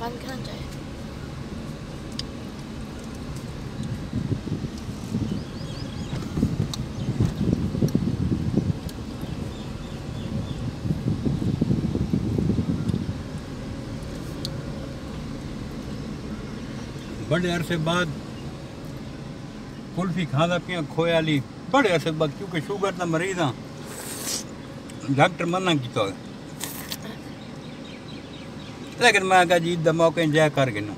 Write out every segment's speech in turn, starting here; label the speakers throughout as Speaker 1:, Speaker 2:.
Speaker 1: बंद करना चाहिए।
Speaker 2: बड़े अरसे बाद कुल्फी खादा पिया खोया ली बड़े अरसे बाद, क्योंकि शुगर का मरीज हाँ, डॉक्टर मना किया, लेकिन मैं कहा जी ईद मौके इंजॉय कर गिनो।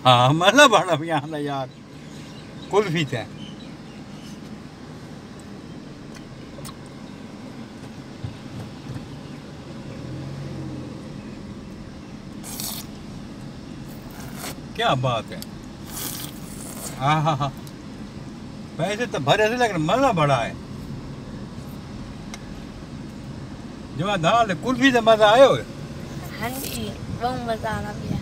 Speaker 2: हाँ मतलब बड़ा भी आंदा यार कुल्फी थे। क्या बात है। हाँ हाँ हाँ, पैसे तो भरे से लेकिन मजा बड़ा है। जो दाल कुल्फी से मजा आयो।
Speaker 1: हाँ जी, बहुत मजा आ रहा है।